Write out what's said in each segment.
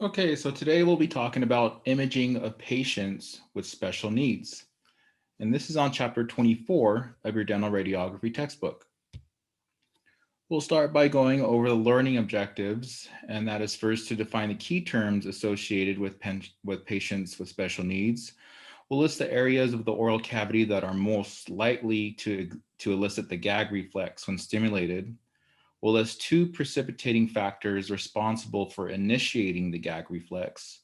Okay, so today we'll be talking about imaging of patients with special needs. And this is on chapter 24 of your dental radiography textbook. We'll start by going over the learning objectives, and that is first to define the key terms associated with patients with special needs. We'll list the areas of the oral cavity that are most likely to elicit the gag reflex when stimulated. We'll list two precipitating factors responsible for initiating the gag reflex.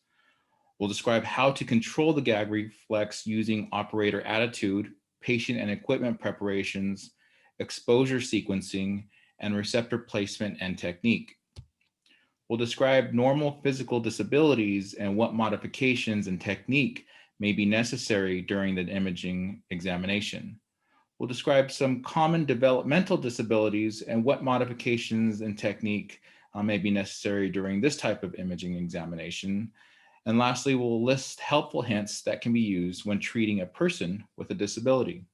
We'll describe how to control the gag reflex using operator attitude, patient and equipment preparations, exposure sequencing, and receptor placement and technique. We'll describe normal physical disabilities and what modifications and technique may be necessary during the imaging examination. We'll describe some common developmental disabilities and what modifications and technique may be necessary during this type of imaging examination. And lastly, we'll list helpful hints that can be used when treating a person with a disability.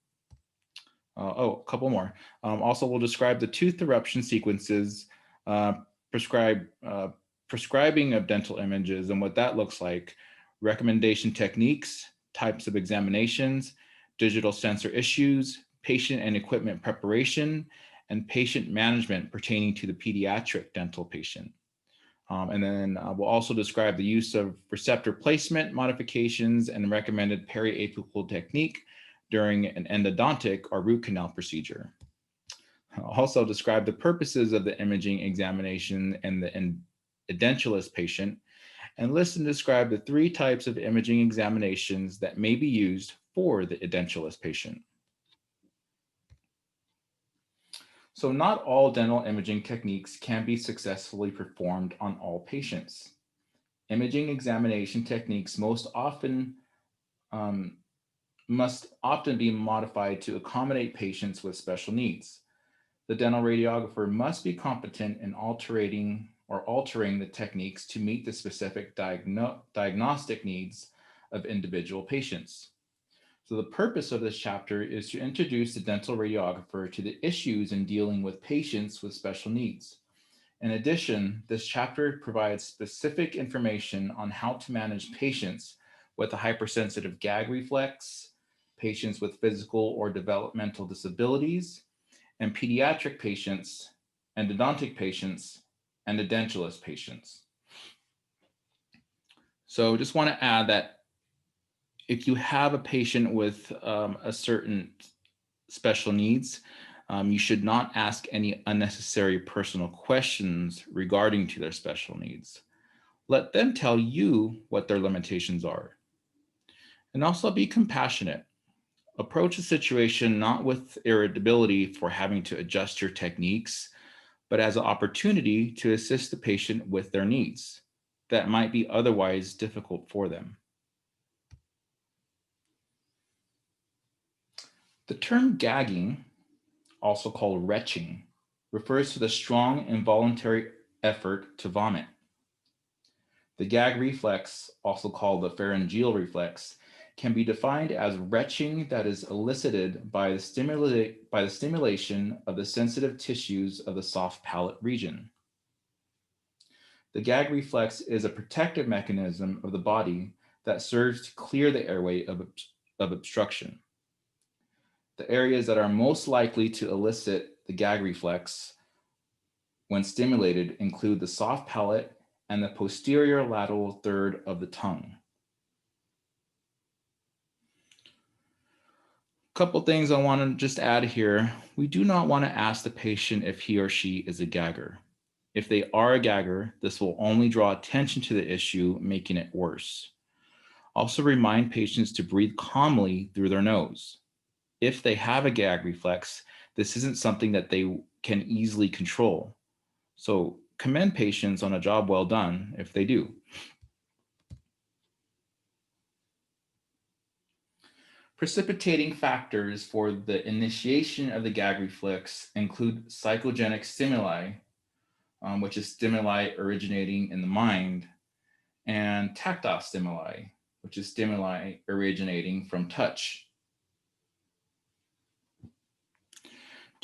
A couple more. Also, we'll describe the tooth eruption sequences, uh, prescribe prescribing of dental images and what that looks like, recommendation techniques, types of examinations, digital sensor issues, patient and equipment preparation, and patient management pertaining to the pediatric dental patient. And then we'll also describe the use of receptor placement modifications and recommended periapical technique during an endodontic or root canal procedure. I'll also describe the purposes of the imaging examination and the edentulous patient, and list and describe the three types of imaging examinations that may be used for the edentulous patient. So not all dental imaging techniques can be successfully performed on all patients. Imaging examination techniques um, must often be modified to accommodate patients with special needs. The dental radiographer must be competent in altering the techniques to meet the specific diagnostic needs of individual patients. So the purpose of this chapter is to introduce the dental radiographer to the issues in dealing with patients with special needs. In addition, this chapter provides specific information on how to manage patients with a hypersensitive gag reflex, patients with physical or developmental disabilities, and pediatric patients, endodontic patients, and edentulous patients. So just want to add that if you have a patient with a certain special needs, you should not ask any unnecessary personal questions regarding to their special needs. Let them tell you what their limitations are. And also be compassionate. Approach the situation not with irritability for having to adjust your techniques, but as an opportunity to assist the patient with their needs that might be otherwise difficult for them. The term gagging, also called retching, refers to the strong involuntary effort to vomit. The gag reflex, also called the pharyngeal reflex, can be defined as retching that is elicited by the stimulation of the sensitive tissues of the soft palate region. The gag reflex is a protective mechanism of the body that serves to clear the airway of obstruction. The areas that are most likely to elicit the gag reflex when stimulated include the soft palate and the posterior lateral third of the tongue. Couple things I want to just add here. We do not want to ask the patient if he or she is a gagger. If they are a gagger, this will only draw attention to the issue, making it worse. Also remind patients to breathe calmly through their nose. If they have a gag reflex, this isn't something that they can easily control. So commend patients on a job well done if they do. Precipitating factors for the initiation of the gag reflex include psychogenic stimuli, which is stimuli originating in the mind, and tactile stimuli, which is stimuli originating from touch.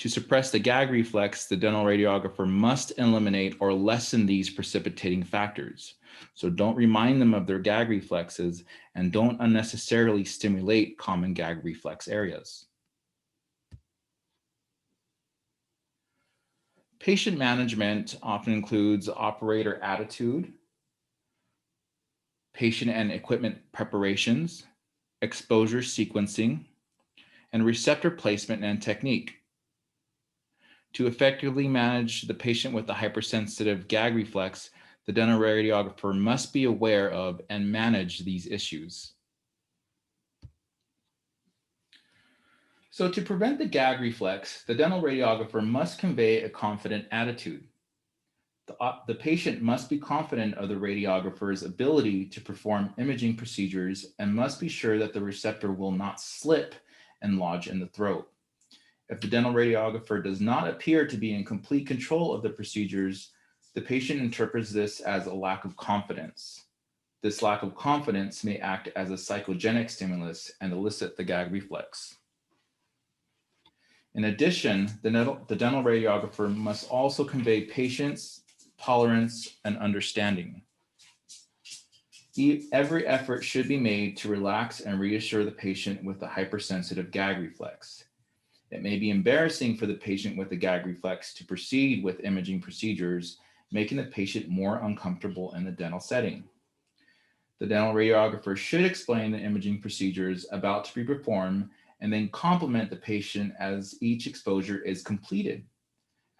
To suppress the gag reflex, the dental radiographer must eliminate or lessen these precipitating factors. So don't remind them of their gag reflexes and don't unnecessarily stimulate common gag reflex areas. Patient management often includes operator attitude, patient and equipment preparations, exposure sequencing, and receptor placement and technique. To effectively manage the patient with a hypersensitive gag reflex, the dental radiographer must be aware of and manage these issues. So to prevent the gag reflex, the dental radiographer must convey a confident attitude. The patient must be confident of the radiographer's ability to perform imaging procedures and must be sure that the receptor will not slip and lodge in the throat. If the dental radiographer does not appear to be in complete control of the procedures, the patient interprets this as a lack of confidence. This lack of confidence may act as a psychogenic stimulus and elicit the gag reflex. In addition, the dental radiographer must also convey patience, tolerance, and understanding. Every effort should be made to relax and reassure the patient with the hypersensitive gag reflex. It may be embarrassing for the patient with the gag reflex to proceed with imaging procedures, making the patient more uncomfortable in the dental setting. The dental radiographer should explain the imaging procedures about to be performed and then compliment the patient as each exposure is completed.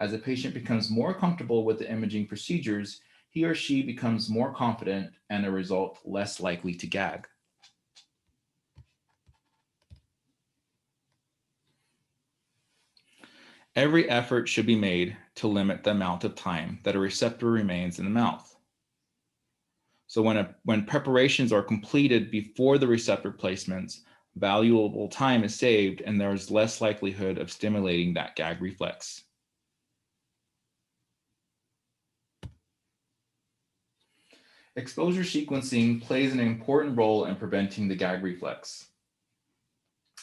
As the patient becomes more comfortable with the imaging procedures, he or she becomes more confident and, as a result, less likely to gag. Every effort should be made to limit the amount of time that a receptor remains in the mouth. So when preparations are completed before the receptor placements, valuable time is saved and there is less likelihood of stimulating that gag reflex. Exposure sequencing plays an important role in preventing the gag reflex.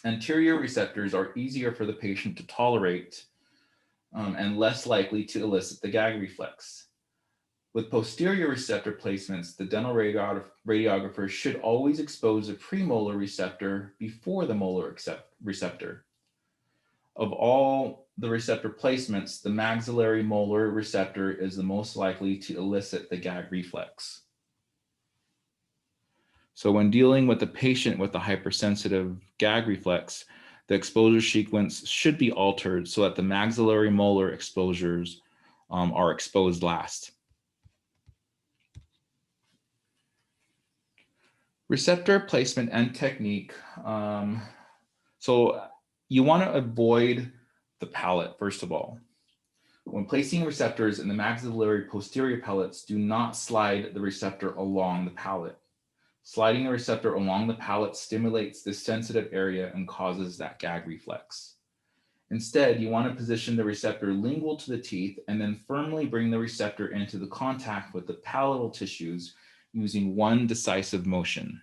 Anterior receptors are easier for the patient to tolerate and less likely to elicit the gag reflex. With posterior receptor placements, the dental radiographer should always expose a premolar receptor before the molar receptor. Of all the receptor placements, the maxillary molar receptor is the most likely to elicit the gag reflex. So when dealing with a patient with a hypersensitive gag reflex, the exposure sequence should be altered so that the maxillary molar exposures are exposed last. Receptor placement and technique. So you want to avoid the palate, first of all. When placing receptors in the maxillary posterior palates, do not slide the receptor along the palate. Sliding the receptor along the palate stimulates this sensitive area and causes that gag reflex. Instead, you want to position the receptor lingual to the teeth and then firmly bring the receptor into the contact with the palatal tissues using one decisive motion.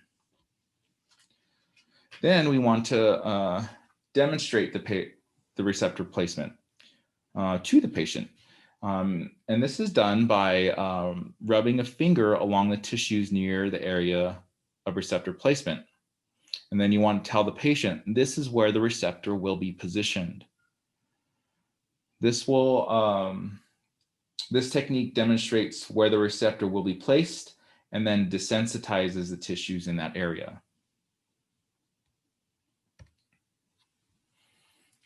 Then we want to demonstrate the receptor placement to the patient. And this is done by rubbing a finger along the tissues near the area of receptor placement. And then you want to tell the patient, this is where the receptor will be positioned. This technique demonstrates where the receptor will be placed and then desensitizes the tissues in that area.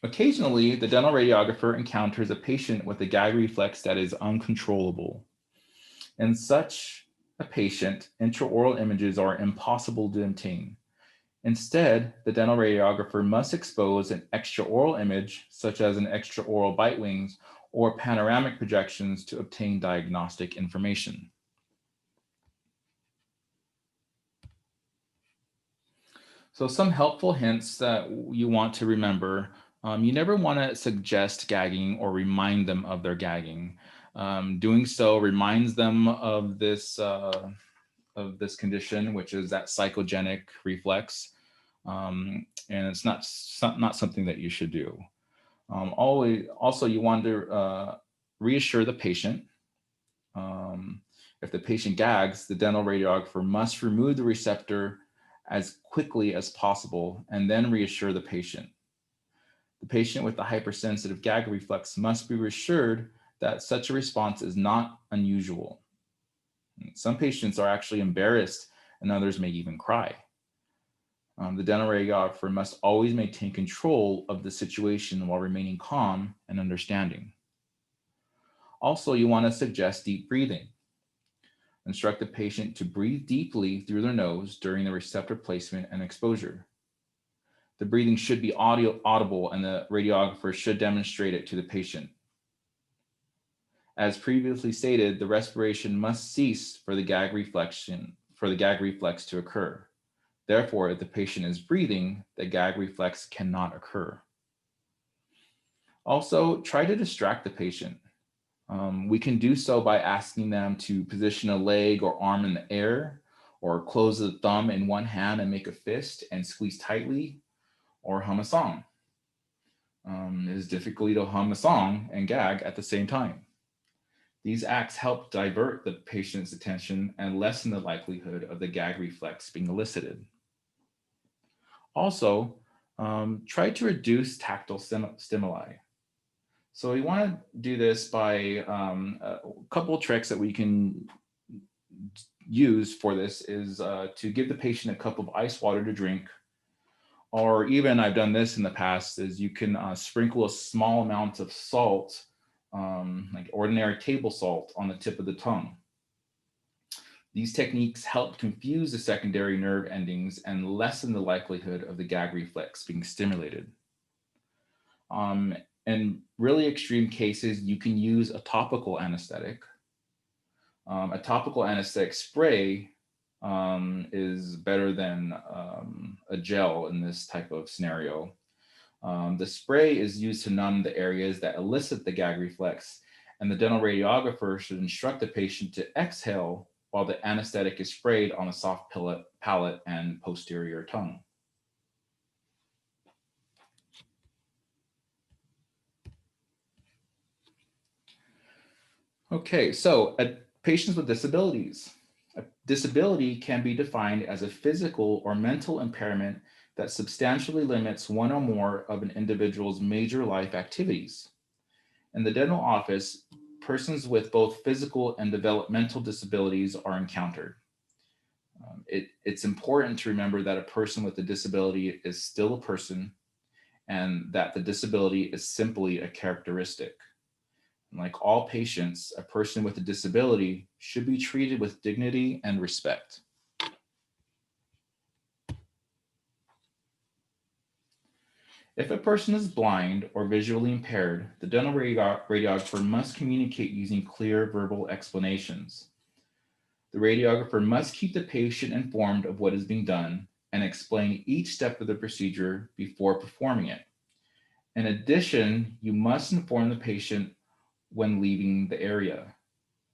Occasionally, the dental radiographer encounters a patient with a gag reflex that is uncontrollable. In such a patient, intraoral images are impossible to obtain. Instead, the dental radiographer must expose an extraoral image, such as an extraoral bite wings or panoramic projections, to obtain diagnostic information. So some helpful hints that you want to remember. You never want to suggest gagging or remind them of their gagging. Doing so reminds them of this condition, which is that psychogenic reflex. And it's not something that you should do. Also, you want to reassure the patient. If the patient gags, the dental radiographer must remove the receptor as quickly as possible and then reassure the patient. The patient with the hypersensitive gag reflex must be reassured that such a response is not unusual. Some patients are actually embarrassed and others may even cry. The dental radiographer must always maintain control of the situation while remaining calm and understanding. Also, you want to suggest deep breathing. Instruct the patient to breathe deeply through their nose during the receptor placement and exposure. The breathing should be audible and the radiographer should demonstrate it to the patient. As previously stated, the respiration must cease for the gag reflex to occur. Therefore, if the patient is breathing, the gag reflex cannot occur. Also, try to distract the patient. We can do so by asking them to position a leg or arm in the air, or close the thumb in one hand and make a fist and squeeze tightly, or hum a song. It is difficult to hum a song and gag at the same time. These acts help divert the patient's attention and lessen the likelihood of the gag reflex being elicited. Also, try to reduce tactile stimuli. So we want to do this by a couple of tricks that we can use for this is to give the patient a cup of ice water to drink, or even I've done this in the past, is you can sprinkle a small amount of salt, like ordinary table salt, on the tip of the tongue. These techniques help confuse the secondary nerve endings and lessen the likelihood of the gag reflex being stimulated. In really extreme cases, you can use a topical anesthetic. A topical anesthetic spray is better than a gel in this type of scenario. The spray is used to numb the areas that elicit the gag reflex, and the dental radiographer should instruct the patient to exhale while the anesthetic is sprayed on the soft palate and posterior tongue. Okay, so patients with disabilities. A disability can be defined as a physical or mental impairment that substantially limits one or more of an individual's major life activities. In the dental office, persons with both physical and developmental disabilities are encountered. It's important to remember that a person with a disability is still a person and that the disability is simply a characteristic. Like all patients, a person with a disability should be treated with dignity and respect. If a person is blind or visually impaired, the dental radiographer must communicate using clear verbal explanations. The radiographer must keep the patient informed of what is being done and explain each step of the procedure before performing it. In addition, you must inform the patient when leaving the area.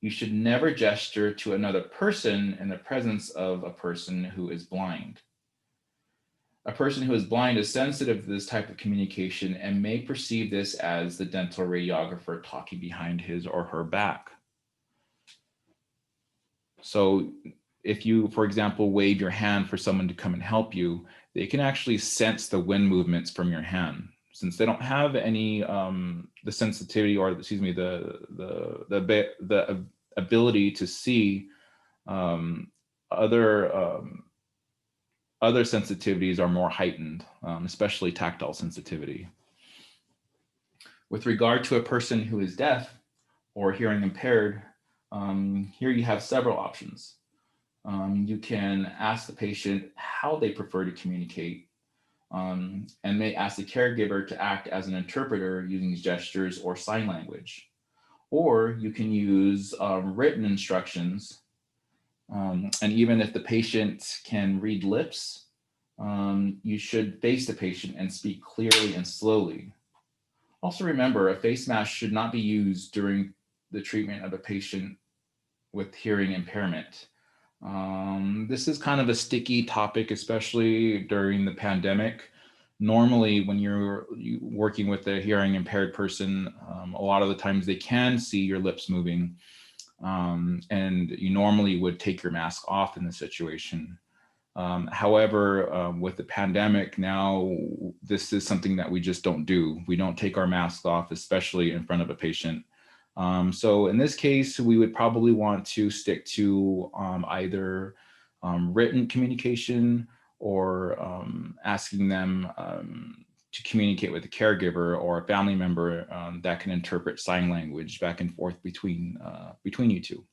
You should never gesture to another person in the presence of a person who is blind. A person who is blind is sensitive to this type of communication and may perceive this as the dental radiographer talking behind his or her back. So if you, for example, wave your hand for someone to come and help you, they can actually sense the wind movements from your hand. Since they don't have any the sensitivity, or excuse me, the ability to see other sensitivities are more heightened, especially tactile sensitivity. With regard to a person who is deaf or hearing impaired, here you have several options. You can ask the patient how they prefer to communicate, and may ask the caregiver to act as an interpreter using gestures or sign language. Or you can use written instructions, and even if the patient can read lips, you should face the patient and speak clearly and slowly. Also remember, a face mask should not be used during the treatment of a patient with hearing impairment. This is kind of a sticky topic, especially during the pandemic. Normally, when you're working with a hearing impaired person, a lot of the times they can see your lips moving, and you normally would take your mask off in this situation. However, with the pandemic now, this is something that we just don't do. We don't take our masks off, especially in front of a patient. So in this case, we would probably want to stick to either written communication or asking them to communicate with a caregiver or a family member that can interpret sign language back and forth between you two.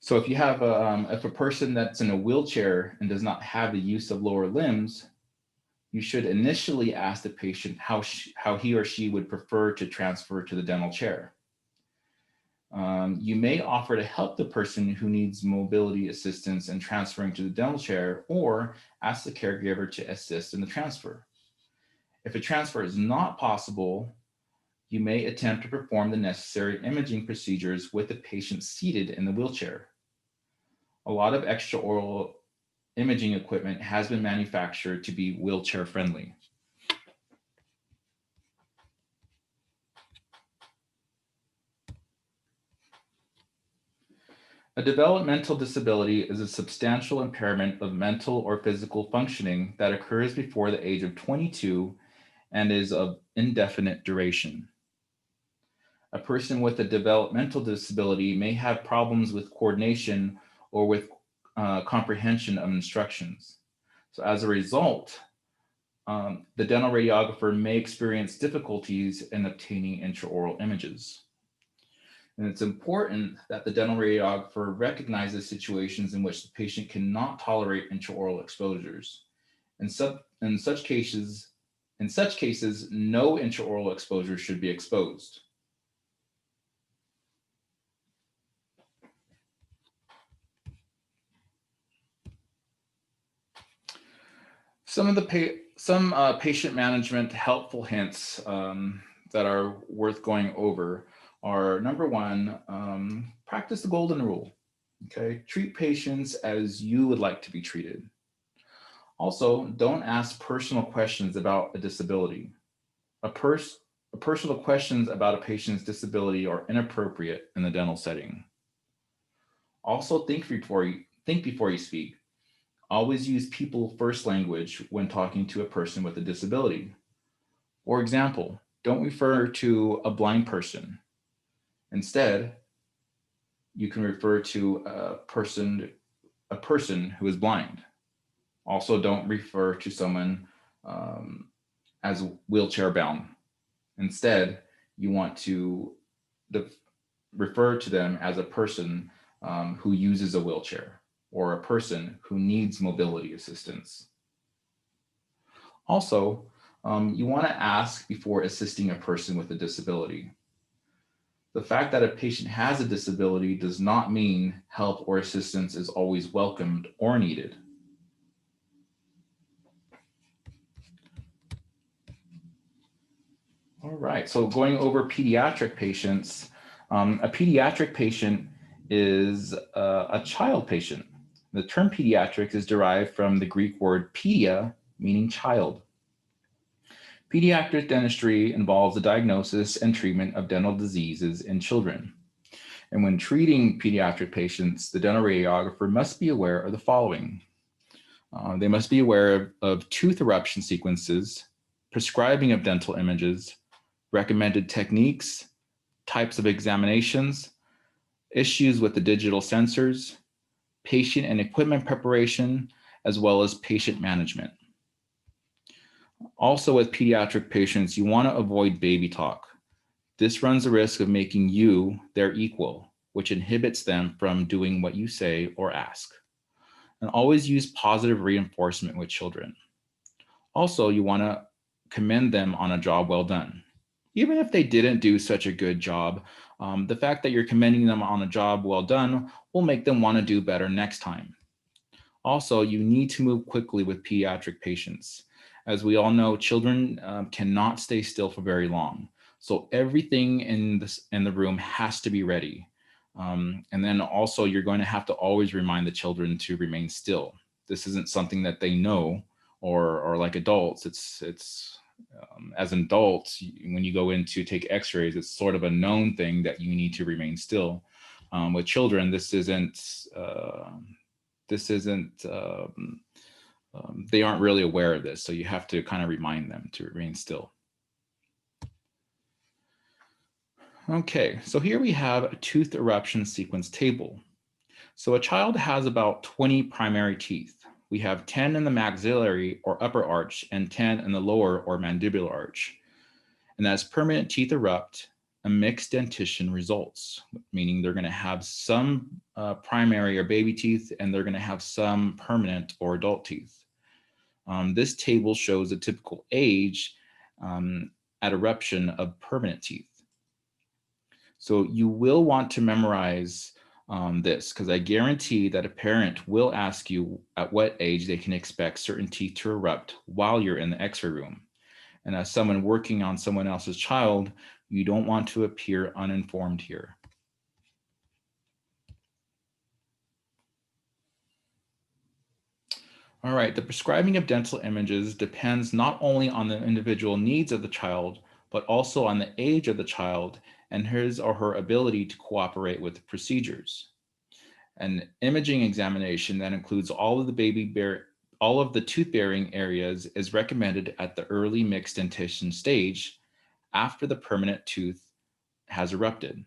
So if you have if a person that's in a wheelchair and does not have the use of lower limbs, you should initially ask the patient how he or she would prefer to transfer to the dental chair. You may offer to help the person who needs mobility assistance in transferring to the dental chair, or ask the caregiver to assist in the transfer. If a transfer is not possible, you may attempt to perform the necessary imaging procedures with the patient seated in the wheelchair. A lot of extraoral imaging equipment has been manufactured to be wheelchair friendly. A developmental disability is a substantial impairment of mental or physical functioning that occurs before the age of 22 and is of indefinite duration. A person with a developmental disability may have problems with coordination or with comprehension of instructions. So as a result, the dental radiographer may experience difficulties in obtaining intraoral images. And it's important that the dental radiographer recognizes situations in which the patient cannot tolerate intraoral exposures. In such cases, no intraoral exposure should be exposed. Some patient management helpful hints that are worth going over are: number one, practice the golden rule. Okay, treat patients as you would like to be treated. Also, don't ask personal questions about a disability. Personal questions about a patient's disability are inappropriate in the dental setting. Also, think before you speak. Always use people first language when talking to a person with a disability. For example, don't refer to a blind person. Instead, you can refer to a person who is blind. Also, don't refer to someone as wheelchair bound. Instead, you want to refer to them as a person who uses a wheelchair, or a person who needs mobility assistance. Also, you want to ask before assisting a person with a disability. The fact that a patient has a disability does not mean help or assistance is always welcomed or needed. All right, so going over pediatric patients, a pediatric patient is a child patient. The term pediatric is derived from the Greek word pedia, meaning child. Pediatric dentistry involves the diagnosis and treatment of dental diseases in children. And when treating pediatric patients, the dental radiographer must be aware of the following. They must be aware of tooth eruption sequences, prescribing of dental images, recommended techniques, types of examinations, issues with the digital sensors, patient and equipment preparation, as well as patient management. Also, with pediatric patients, you want to avoid baby talk. This runs the risk of making you their equal, which inhibits them from doing what you say or ask. And always use positive reinforcement with children. Also, you want to commend them on a job well done. Even if they didn't do such a good job, the fact that you're commending them on a job well done will make them want to do better next time. Also, you need to move quickly with pediatric patients. As we all know, children cannot stay still for very long. So everything in the room has to be ready. And then also you're going to have to always remind the children to remain still. This isn't something that they know or like adults, as adults, when you go in to take x-rays, it's sort of a known thing that you need to remain still. With children, they aren't really aware of this, so you have to kind of remind them to remain still. Okay, so here we have a tooth eruption sequence table. So a child has about 20 primary teeth. We have 10 in the maxillary or upper arch and 10 in the lower or mandibular arch. And as permanent teeth erupt, a mixed dentition results, meaning they're going to have some primary or baby teeth, and they're going to have some permanent or adult teeth. This table shows a typical age at eruption of permanent teeth. So you will want to memorize this, because I guarantee that a parent will ask you at what age they can expect certain teeth to erupt while you're in the x-ray room. And as someone working on someone else's child, you don't want to appear uninformed here. All right, the prescribing of dental images depends not only on the individual needs of the child, but also on the age of the child and his or her ability to cooperate with the procedures. An imaging examination that includes all of the tooth-bearing areas is recommended at the early mixed dentition stage after the permanent tooth has erupted.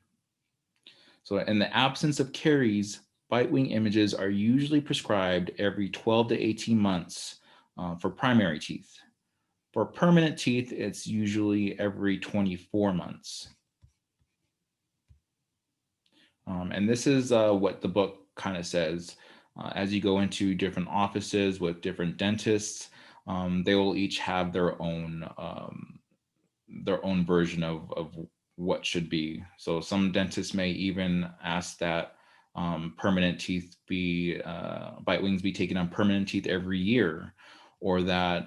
So in the absence of caries, bite wing images are usually prescribed every 12 to 18 months for primary teeth. For permanent teeth, it's usually every 24 months. And this is what the book kind of says. As you go into different offices with different dentists, they will each have their own version of what should be. So some dentists may even ask that permanent teeth bite wings be taken on permanent teeth every year, or that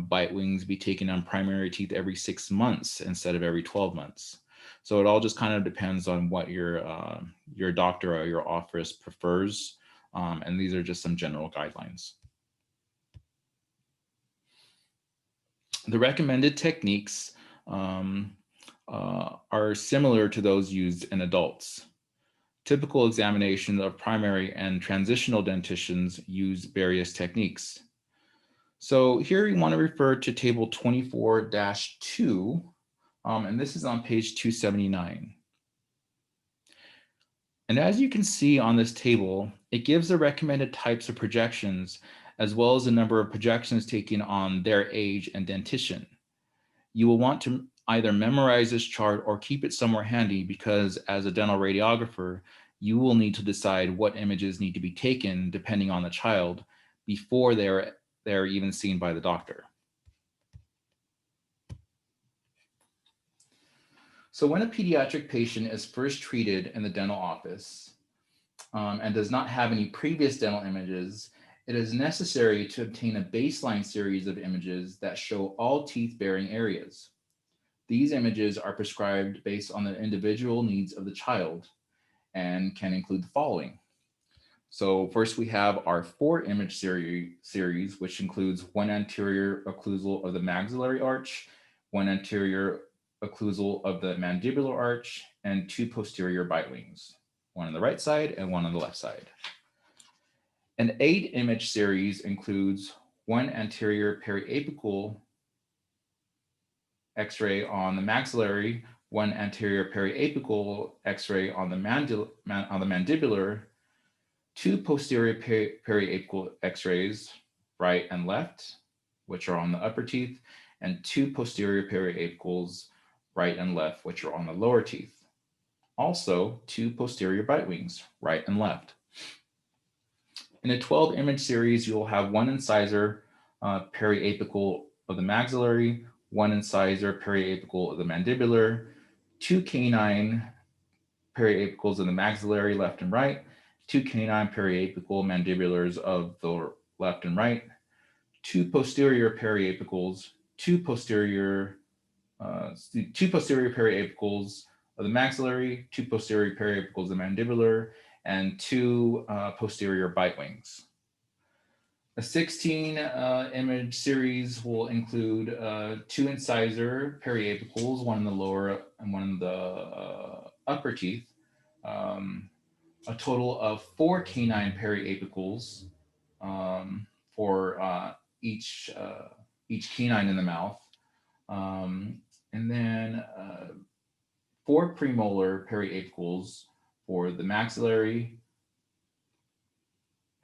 bite wings be taken on primary teeth every 6 months instead of every 12 months. So it all just kind of depends on what your doctor or your office prefers. And these are just some general guidelines. The recommended techniques are similar to those used in adults. Typical examinations of primary and transitional dentitions use various techniques. So here we want to refer to table 24-2, and this is on page 279. And as you can see on this table, it gives the recommended types of projections, as well as the number of projections taken on their age and dentition. You will want to either memorize this chart or keep it somewhere handy, because as a dental radiographer, you will need to decide what images need to be taken depending on the child before they're even seen by the doctor. So when a pediatric patient is first treated in the dental office and does not have any previous dental images, it is necessary to obtain a baseline series of images that show all teeth-bearing areas. These images are prescribed based on the individual needs of the child and can include the following. So first we have our 4-image series, which includes 1 anterior occlusal of the maxillary arch, 1 anterior occlusal of the mandibular arch, and 2 posterior bite wings, 1 on the right side and 1 on the left side. An 8-image series includes 1 anterior periapical X-ray on the maxillary, 1 anterior periapical X-ray on the mandibular, 2 posterior periapical X-rays, right and left, which are on the upper teeth, and 2 posterior periapicals, right and left, which are on the lower teeth. Also, 2 posterior bite wings, right and left. In a 12-image series, you'll have 1 incisor periapical of the maxillary, 1 incisor periapical of the mandibular, 2 canine periapicals of the maxillary left and right, 2 canine periapical mandibulars of the left and right, 2 posterior periapicals, 2 posterior periapicals of the maxillary, 2 posterior periapicals of the mandibular, and 2 posterior bite wings. A 16 image series will include 2 incisor periapicals, one in the lower and one in the upper teeth, a total of 4 canine periapicals for each canine in the mouth, and then 4 premolar periapicals for the maxillary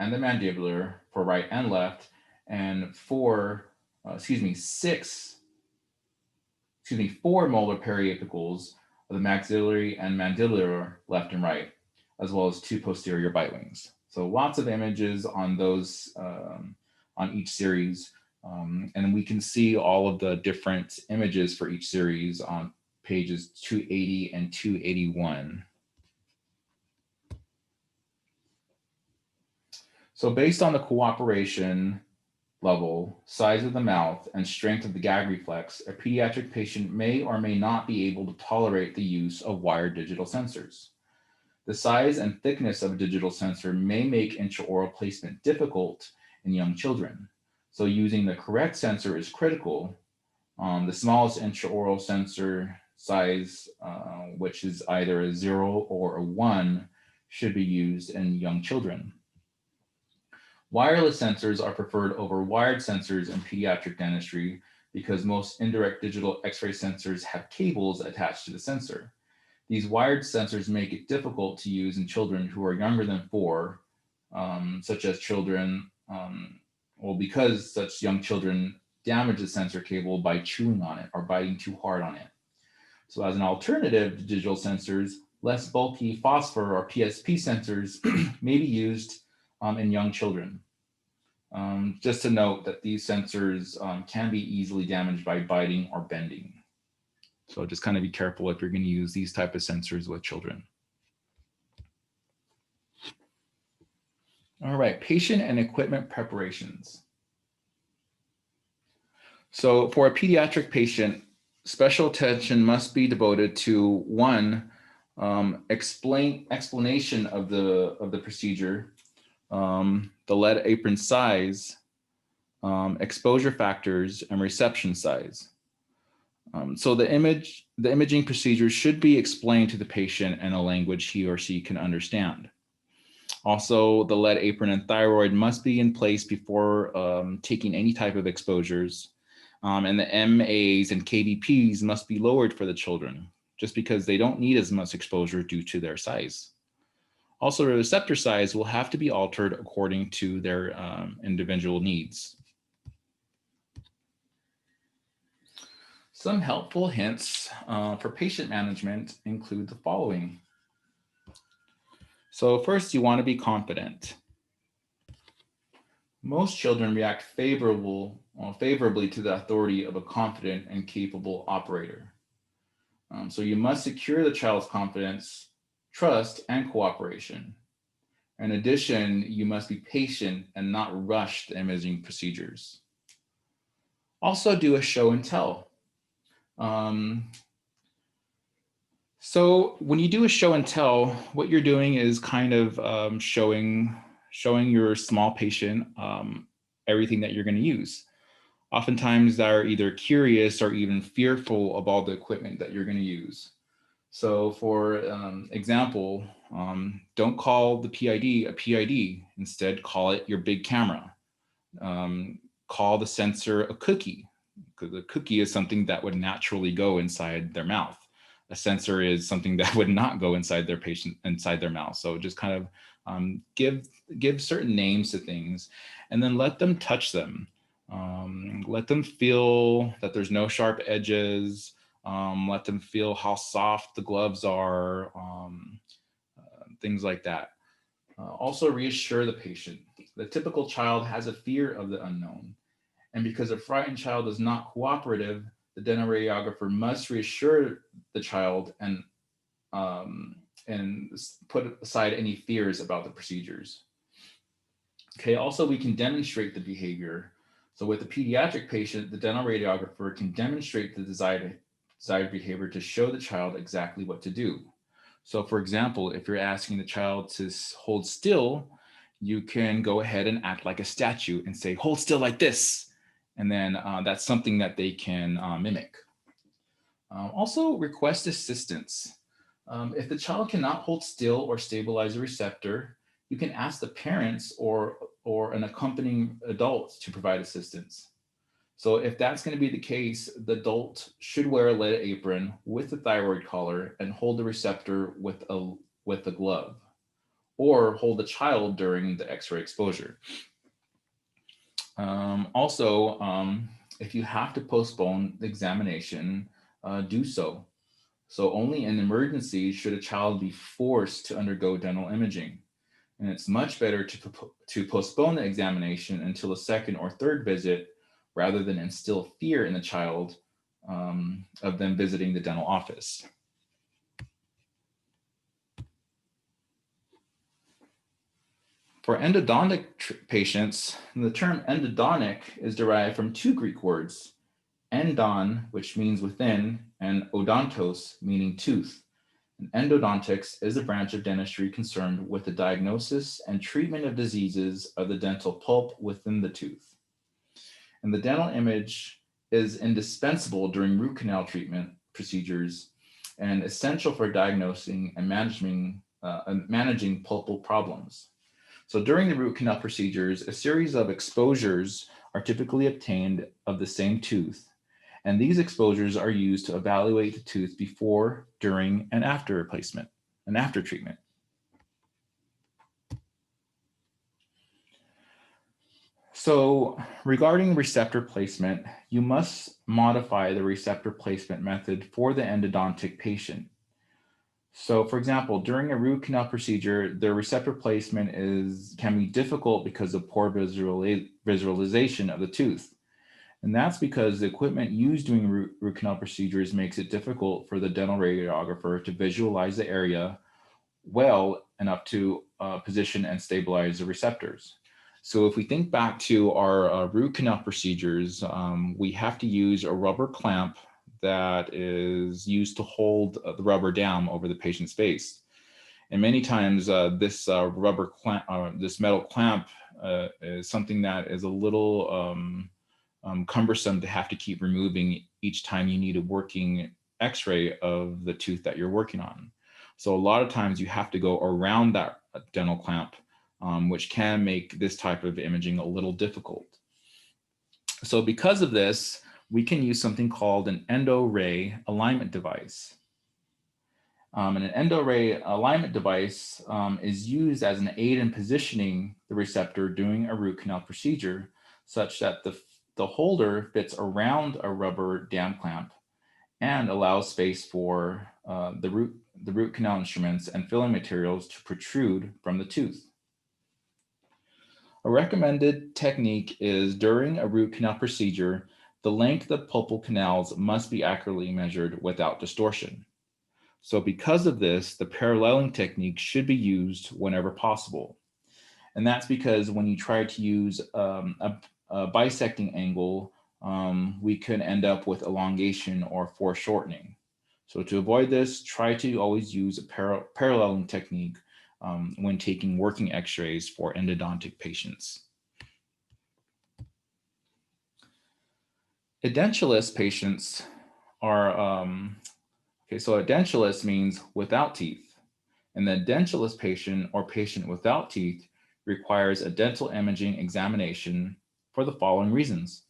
and the mandibular for right and left, and 4 molar periapicals of the maxillary and mandibular left and right, as well as 2 posterior bite wings. So lots of images on those on each series, and we can see all of the different images for each series on pages 280 and 281. So based on the cooperation level, size of the mouth, and strength of the gag reflex, a pediatric patient may or may not be able to tolerate the use of wired digital sensors. The size and thickness of a digital sensor may make intraoral placement difficult in young children. So using the correct sensor is critical. The smallest intraoral sensor size, which is either a 0 or a 1, should be used in young children. Wireless sensors are preferred over wired sensors in pediatric dentistry because most indirect digital X-ray sensors have cables attached to the sensor. These wired sensors make it difficult to use in children who are younger than 4, such as children, because such young children damage the sensor cable by chewing on it or biting too hard on it. So as an alternative to digital sensors, less bulky phosphor or PSP sensors may be used in young children. Just to note that these sensors can be easily damaged by biting or bending. So just kind of be careful if you're going to use these type of sensors with children. All right, patient and equipment preparations. So for a pediatric patient, special attention must be devoted to 1, explanation of the procedure, the lead apron size, exposure factors, and reception size. So the imaging procedure should be explained to the patient in a language he or she can understand. Also, the lead apron and thyroid must be in place before taking any type of exposures. And the MAs and KDPs must be lowered for the children, just because they don't need as much exposure due to their size. Also, the receptor size will have to be altered according to their individual needs. Some helpful hints for patient management include the following. So first, you want to be confident. Most children react favorably to the authority of a confident and capable operator. So you must secure the child's confidence, trust, and cooperation. In addition, you must be patient and not rush the imaging procedures. Also do a show and tell. So when you do a show and tell, what you're doing is kind of showing your small patient everything that you're going to use. Oftentimes they're either curious or even fearful of all the equipment that you're going to use. So for example, don't call the PID a PID. Instead, call it your big camera. Call the sensor a cookie, because a cookie is something that would naturally go inside their mouth. A sensor is something that would not go inside their mouth. So just kind of give certain names to things, and then let them touch them. Let them feel that there's no sharp edges. Let them feel how soft the gloves are, things like that. Also reassure the patient. The typical child has a fear of the unknown. And because a frightened child is not cooperative, the dental radiographer must reassure the child and put aside any fears about the procedures. Okay, also we can demonstrate the behavior. So with the pediatric patient, the dental radiographer can demonstrate the desired behavior to show the child exactly what to do. So for example, if you're asking the child to hold still, you can go ahead and act like a statue and say, hold still like this. And then that's something that they can mimic. Also, request assistance. If the child cannot hold still or stabilize a receptor, you can ask the parents or an accompanying adult to provide assistance. So if that's going to be the case, the adult should wear a lead apron with a thyroid collar and hold the receptor with a glove, or hold the child during the X-ray exposure. If you have to postpone the examination, do so. So only in emergency should a child be forced to undergo dental imaging. And it's much better to postpone the examination until a second or third visit rather than instill fear in the child of them visiting the dental office. For endodontic patients, the term endodontic is derived from two Greek words, endon, which means within, and odontos, meaning tooth. And endodontics is a branch of dentistry concerned with the diagnosis and treatment of diseases of the dental pulp within the tooth. And the dental image is indispensable during root canal treatment procedures and essential for diagnosing and managing pulpal problems. So during the root canal procedures, a series of exposures are typically obtained of the same tooth, and these exposures are used to evaluate the tooth before, during, and after replacement and after treatment. So regarding receptor placement, you must modify the receptor placement method for the endodontic patient. So for example, during a root canal procedure, the receptor placement can be difficult because of poor visualization of the tooth. And that's because the equipment used during root canal procedures makes it difficult for the dental radiographer to visualize the area well enough to position and stabilize the receptors. So if we think back to our root canal procedures, we have to use a rubber clamp that is used to hold the rubber down over the patient's face. And many times this rubber clamp, this metal clamp is something that is a little cumbersome to have to keep removing each time you need a working X-ray of the tooth that you're working on. So a lot of times you have to go around that dental clamp, which can make this type of imaging a little difficult. So because of this, we can use something called an endo-ray alignment device. And an endo-ray alignment device is used as an aid in positioning the receptor during a root canal procedure, such that the holder fits around a rubber dam clamp and allows space for the root canal instruments and filling materials to protrude from the tooth. A recommended technique is during a root canal procedure, the length of pulpal canals must be accurately measured without distortion. So because of this, the paralleling technique should be used whenever possible. And that's because when you try to use a bisecting angle, we could end up with elongation or foreshortening. So to avoid this, try to always use a paralleling technique when taking working X-rays for endodontic patients. Edentulous patients are, so edentulous means without teeth. And the edentulous patient or patient without teeth requires a dental imaging examination for the following reasons.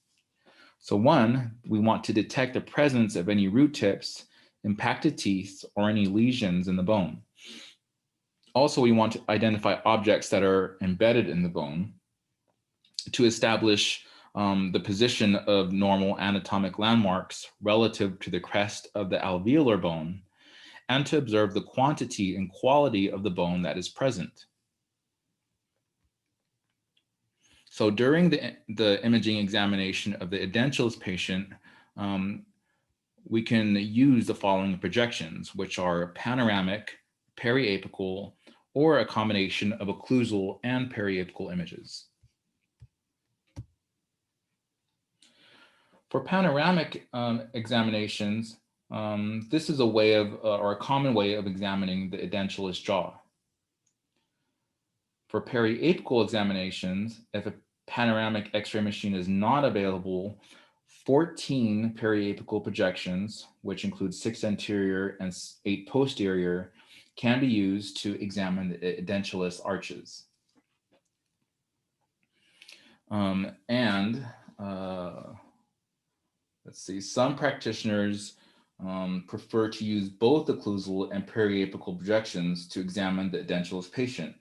So one, we want to detect the presence of any root tips, impacted teeth, or any lesions in the bone. Also, we want to identify objects that are embedded in the bone to establish the position of normal anatomic landmarks relative to the crest of the alveolar bone, and to observe the quantity and quality of the bone that is present. So during the imaging examination of the edentulous patient, we can use the following projections, which are panoramic, periapical, or a combination of occlusal and periapical images. For panoramic examinations, this is a way of, or a common way of examining the edentulous jaw. For periapical examinations, if a panoramic X-ray machine is not available, 14 periapical projections, which include 6 anterior and 8 posterior, can be used to examine the edentulous arches. Let's see, some practitioners prefer to use both occlusal and periapical projections to examine the edentulous patient.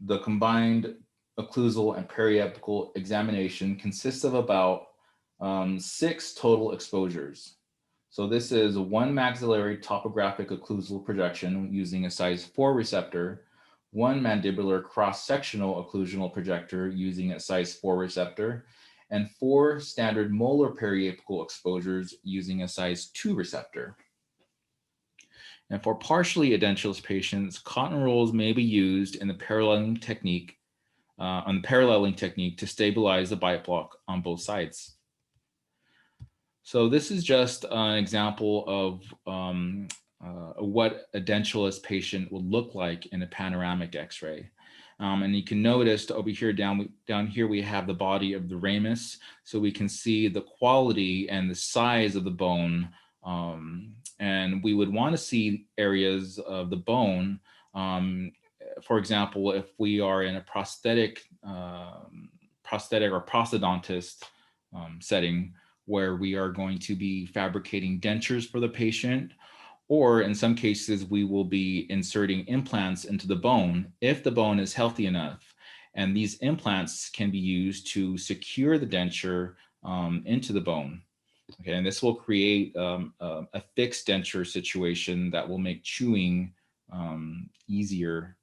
The combined occlusal and periapical examination consists of about 6 total exposures. So this is one maxillary topographic occlusal projection using a size 4 receptor, one mandibular cross-sectional occlusional projector using a size 4 receptor, and 4 standard molar periapical exposures using a size 2 receptor. And for partially edentulous patients, cotton rolls may be used in the paralleling technique, to stabilize the bite block on both sides. So this is just an example of what a edentulous patient would look like in a panoramic X-ray. And you can notice over here, down here, we have the body of the ramus. So we can see the quality and the size of the bone. And we would want to see areas of the bone. For example, if we are in a prosthetic or prosthodontist setting, where we are going to be fabricating dentures for the patient, or in some cases, we will be inserting implants into the bone if the bone is healthy enough. And these implants can be used to secure the denture into the bone. Okay, and this will create a fixed denture situation that will make chewing easier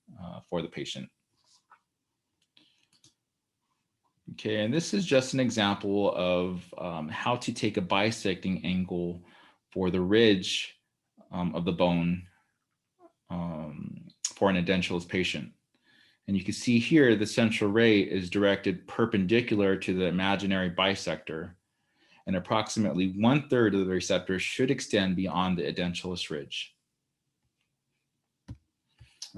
for the patient. Okay, and this is just an example of how to take a bisecting angle for the ridge of the bone for an edentulous patient. And you can see here the central ray is directed perpendicular to the imaginary bisector, and approximately 1/3 of the receptor should extend beyond the edentulous ridge.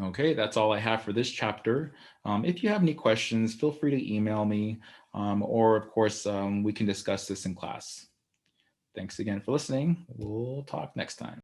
Okay, that's all I have for this chapter. If you have any questions, feel free to email me, or of course, we can discuss this in class. Thanks again for listening. We'll talk next time.